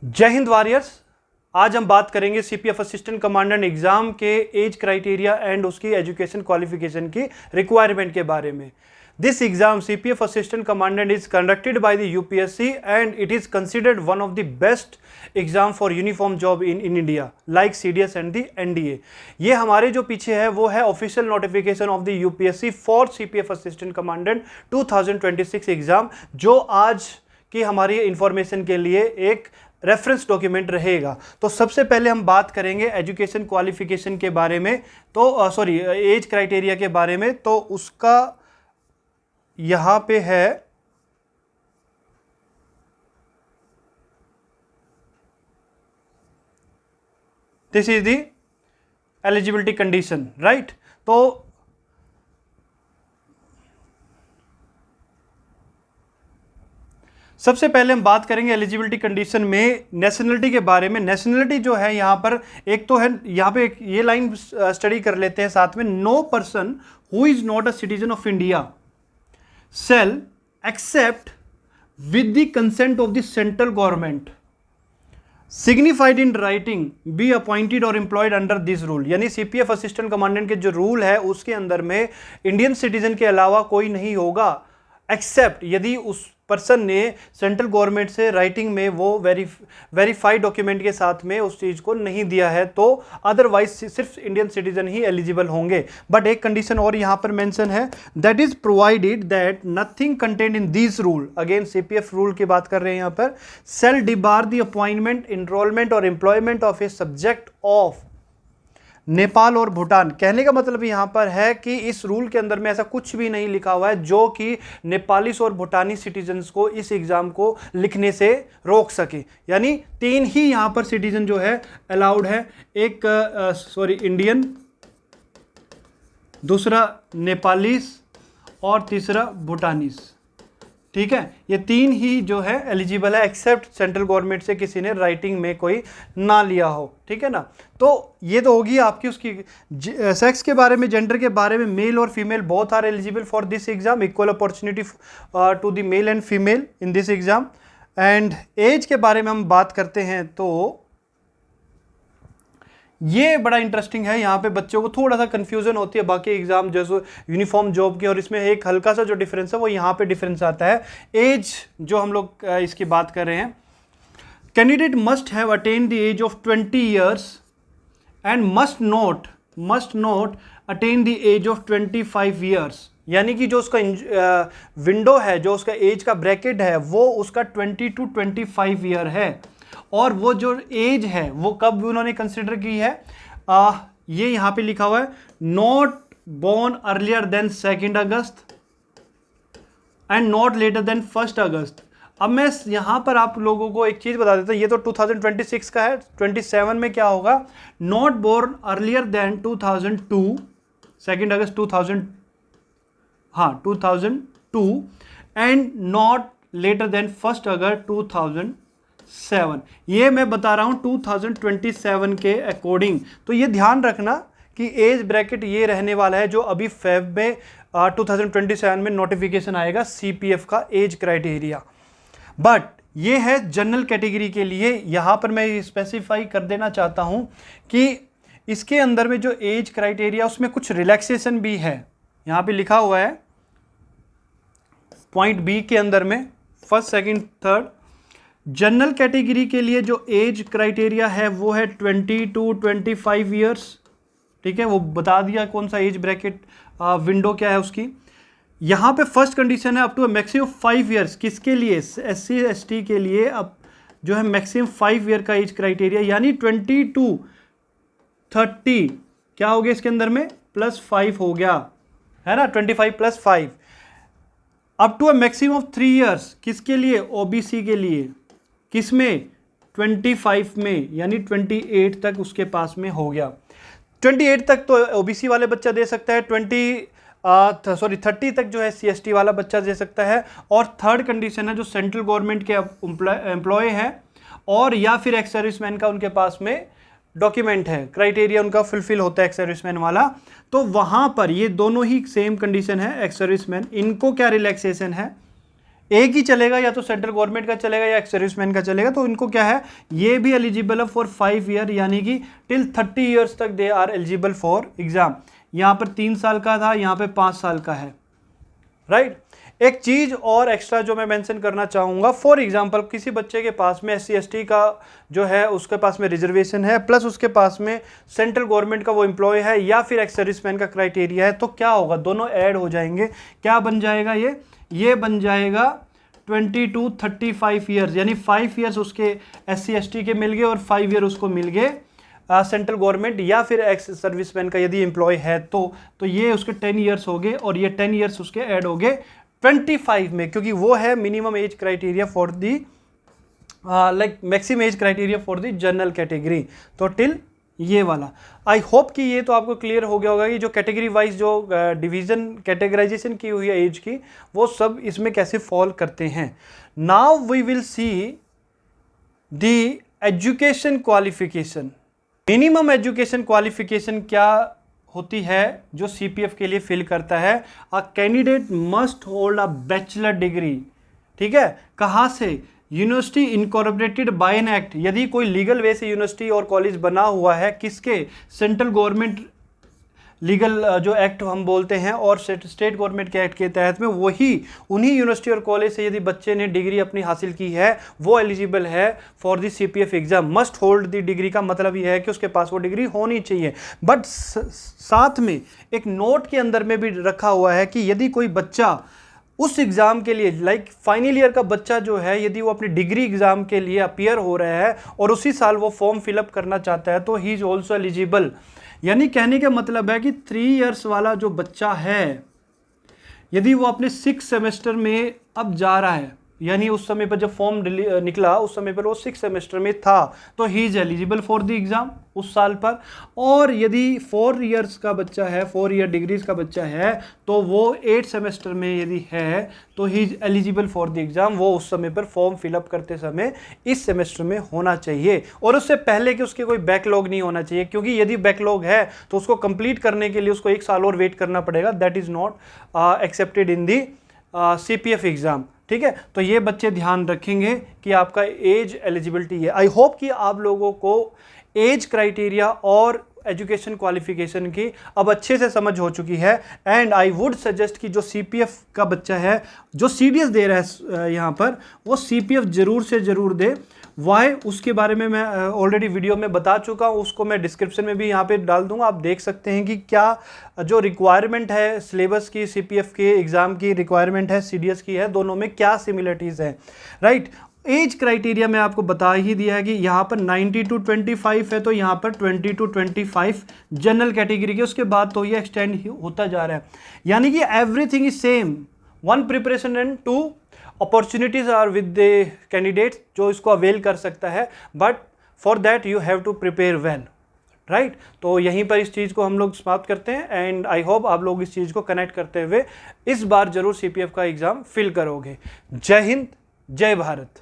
जय हिंद वॉरियर्स। आज हम बात करेंगे सीपीएफ असिस्टेंट कमांडेंट एग्जाम के एज क्राइटेरिया एंड उसकी एजुकेशन क्वालिफिकेशन की रिक्वायरमेंट के बारे में। This exam CPF assistant commandant is conducted by the UPSC and it is considered one of the best exam for uniform job in India like CDS and the NDA. ये हमारे जो पीछे है वो है official notification of the UPSC for CPF assistant commandant 2026 exam, जो आज की हमारी इंफॉर्मेशन के लिए एक रेफरेंस डॉक्यूमेंट रहेगा। तो सबसे पहले हम बात करेंगे एजुकेशन क्वालिफिकेशन के बारे में, तो सॉरी एज क्राइटेरिया के बारे में। तो उसका यहां पे है, this is the eligibility condition, right. तो सबसे पहले हम बात करेंगे एलिजिबिलिटी कंडीशन में नेशनलिटी के बारे में। नेशनलिटी जो है यहाँ पर एक तो है, यहाँ पे ये लाइन स्टडी कर लेते हैं साथ में। No person who is not a citizen of India shall except with the consent of the central government signified in writing be appointed और एम्प्लॉयड अंडर दिस रूल। यानी सीपीएफ असिस्टेंट कमांडेंट के जो rule है उसके अंदर में Indian citizen के अलावा कोई नहीं होगा, एक्सेप्ट यदि उस पर्सन ने सेंट्रल गवर्नमेंट से राइटिंग में वो वेरीफाइड डॉक्यूमेंट के साथ में उस चीज को नहीं दिया है, तो अदरवाइज सिर्फ इंडियन सिटीजन ही एलिजिबल होंगे। बट एक कंडीशन और यहां पर मेंशन है, that is provided that nothing content in this rule, again CPF rule की बात कर रहे हैं यहां पर, shall debar the appointment, enrolment और employment of a subject of Nepal और भूटान। कहने का मतलब यहां पर है कि इस रूल के अंदर में ऐसा कुछ भी नहीं लिखा हुआ है जो कि नेपालीस और भूटानी सिटीजन्स को इस एग्जाम को लिखने से रोक सके। यानी तीन ही यहां पर सिटीजन जो है अलाउड है, एक इंडियन, दूसरा नेपालीस और तीसरा भूटानीस। ठीक है, ये तीन ही जो है एलिजिबल है, एक्सेप्ट सेंट्रल गवर्नमेंट से किसी ने राइटिंग में कोई ना लिया हो। ठीक है ना। तो ये तो होगी आपकी उसकी सेक्स के बारे में, जेंडर के बारे में। मेल और female both are eligible for this exam, equal opportunity to the male and female in this exam. And age के बारे में हम बात करते हैं तो ये बड़ा इंटरेस्टिंग है। यहाँ पे बच्चों को थोड़ा सा कंफ्यूजन होती है बाकी एग्जाम जैसे यूनिफॉर्म जॉब की, और इसमें एक हल्का सा जो डिफरेंस है वो यहाँ पे डिफरेंस आता है। एज जो हम लोग इसकी बात कर रहे हैं, candidate must have attend the age of 20 years and must not attain the age of 25 years. यानी कि जो उसका विंडो है, जो उसका एज का ब्रैकेट है, वो उसका 20 to 25 ईयर है। और वो जो एज है वो कब उन्होंने कंसिडर की है, ये यहां पे लिखा हुआ है, not born earlier than 2 August and not later than 1 August. अब मैं यहां पर आप लोगों को एक चीज बता देता हूं, ये तो 2026 का है, 27 में क्या होगा, not born earlier than 2002, 2 August 2002 and not later than 1 August 2007। ये मैं बता रहा हूं 2027 के अकॉर्डिंग। तो ये ध्यान रखना कि एज ब्रैकेट ये रहने वाला है जो अभी फेब में 2027 में नोटिफिकेशन आएगा सीपीएफ का एज क्राइटेरिया। बट ये है जनरल कैटेगरी के लिए। यहां पर मैं स्पेसिफाई कर देना चाहता हूं कि इसके अंदर में जो एज क्राइटेरिया उसमें कुछ रिलैक्सेशन भी है। यहां पे लिखा हुआ है पॉइंट बी के अंदर में, first second third, general category के लिए जो एज क्राइटेरिया है वो है 20 to 25 ईयर्स। ठीक है, वो बता दिया कौन सा एज ब्रैकेट विंडो क्या है उसकी। यहाँ पे फर्स्ट कंडीशन है अप टू मैक्सिमम 5 ईयर्स। किसके लिए, SC ST के लिए अब जो है मैक्सिमम 5 ईयर का एज क्राइटेरिया, यानी 20 to 30 क्या हो गया इसके अंदर में, +5 हो गया है ना, 25 + 5 up to maximum of 3 years. किसके लिए, OBC के लिए। किसमें, 25 में, यानी 28 तक उसके पास में हो गया। 28 तक तो ओबीसी वाले बच्चा दे सकता है, 30 तक जो है CST वाला बच्चा दे सकता है। और थर्ड कंडीशन है जो सेंट्रल गवर्नमेंट के एम्प्लॉय हैं और या फिर एक्स सर्विसमैन का उनके पास में डॉक्यूमेंट है, क्राइटेरिया उनका फुलफिल होता है एक्स सर्विसमैन वाला, तो वहां पर ये दोनों ही सेम कंडीशन है। एक्स सर्विसमैन, इनको क्या रिलैक्सेशन है, एक ही चलेगा, या तो सेंट्रल गवर्नमेंट का चलेगा या एक्स सर्विसमैन का चलेगा। तो इनको क्या है, ये भी एलिजिबल है फॉर 5 ईयर, यानी कि टिल 30 ईयर्स तक they are eligible for exam. यहाँ पर 3 साल का था, यहाँ पे 5 साल का है, राइट। एक चीज और एक्स्ट्रा जो मैं मेंशन करना चाहूंगा, फॉर एग्जांपल किसी बच्चे के पास में SC ST का जो है उसके पास में रिजर्वेशन है, प्लस उसके पास में सेंट्रल गवर्नमेंट का वो एम्प्लॉय है या फिर एक्स सर्विसमैन का क्राइटेरिया है, तो क्या होगा, दोनों ऐड हो जाएंगे। क्या बन जाएगा, ये बन जाएगा 20 to 35 ईयर्स, यानी 5 ईयर्स उसके SC ST के मिल गए और 5 ईयर उसको मिल गए सेंट्रल गवर्नमेंट या फिर एक्स सर्विसमैन का यदि एम्प्लॉय है तो ये उसके 10 ईयर्स हो गए, और ये 10 ईयर्स उसके ऐड हो गए 25 में, क्योंकि वो है minimum age criteria for the like maximum age criteria for the general category. तो टिल ये वाला, आई होप कि ये तो आपको क्लियर हो गया होगा कि जो कैटेगरी वाइज जो डिवीजन कैटेगराइजेशन की हुई है एज की, वो सब इसमें कैसे फॉल करते हैं। Now we will see the education qualification. Minimum education qualification क्या होती है जो CPF के लिए फिल करता है, a candidate must hold a bachelor degree, ठीक है। कहाँ से, university incorporated by an act, यदि कोई लीगल वे से यूनिवर्सिटी और कॉलेज बना हुआ है, किसके, सेंट्रल गवर्नमेंट लीगल जो एक्ट हम बोलते हैं और स्टेट गवर्नमेंट के एक्ट के तहत में, वही उन्हीं यूनिवर्सिटी और कॉलेज से यदि बच्चे ने डिग्री अपनी हासिल की है, वो एलिजिबल है for the CPF exam. Must hold the degree का मतलब यह है कि उसके पास वो डिग्री होनी चाहिए। बट साथ में एक नोट के अंदर में भी रखा हुआ है कि यदि कोई बच्चा उस एग्जाम के लिए, लाइक फाइनल ईयर का बच्चा जो है, यदि वो अपनी डिग्री एग्जाम के लिए अपीयर हो रहा है और उसी साल वो फॉर्म फिलअप करना चाहता है, तो ही इज ऑल्सो एलिजिबल। यानी कहने का मतलब है कि 3 इयर्स वाला जो बच्चा है, यदि वो अपने 6 सेमेस्टर में अब जा रहा है, यानी उस समय पर जब फॉर्म निकला उस समय पर वो 6 सेमेस्टर में था, तो he is eligible for the exam उस साल पर। और यदि 4 इयर्स का बच्चा है, 4 ईयर डिग्रीज का बच्चा है, तो वो 8 सेमेस्टर में यदि है तो he is eligible for the exam. वो उस समय पर फॉर्म फिलअप करते समय इस सेमेस्टर में होना चाहिए, और उससे पहले कि उसके कोई बैकलॉग नहीं होना चाहिए, क्योंकि यदि बैकलॉग है तो उसको कंप्लीट करने के लिए उसको 1 साल और वेट करना पड़ेगा। That is not accepted in the CPF exam, ठीक है। तो ये बच्चे ध्यान रखेंगे कि आपका एज एलिजिबिलिटी है। आई होप कि आप लोगों को एज क्राइटेरिया और एजुकेशन क्वालिफिकेशन की अब अच्छे से समझ हो चुकी है। एंड आई वुड सजेस्ट कि जो CPF का बच्चा है, जो CDS दे रहा है यहाँ पर, वो CPF जरूर से जरूर दे। वाई, उसके बारे में मैं ऑलरेडी वीडियो में बता चुका हूँ, उसको मैं डिस्क्रिप्शन में भी यहाँ पे डाल दूंगा। आप देख सकते हैं कि क्या जो रिक्वायरमेंट है सिलेबस की, CPF के एग्ज़ाम की रिक्वायरमेंट है, CDS की है, दोनों में क्या सिमिलरिटीज़ हैं, राइट। एज क्राइटेरिया में आपको बता ही दिया है कि यहाँ पर 90 to 25 है, तो यहाँ पर 20 to 25 जनरल कैटेगरी के, उसके बाद तो ये एक्सटेंड होता जा रहा है। यानी कि everything is same, 1 preparation and 2 opportunities are with the candidates जो इसको अवेल कर सकता है, but for that you have to prepare well, right. तो यहीं पर इस चीज़ को हम लोग समाप्त करते हैं। एंड आई होप आप लोग इस चीज़ को कनेक्ट करते हुए इस बार जरूर CPF का एग्ज़ाम फिल करोगे। जय हिंद, जय भारत।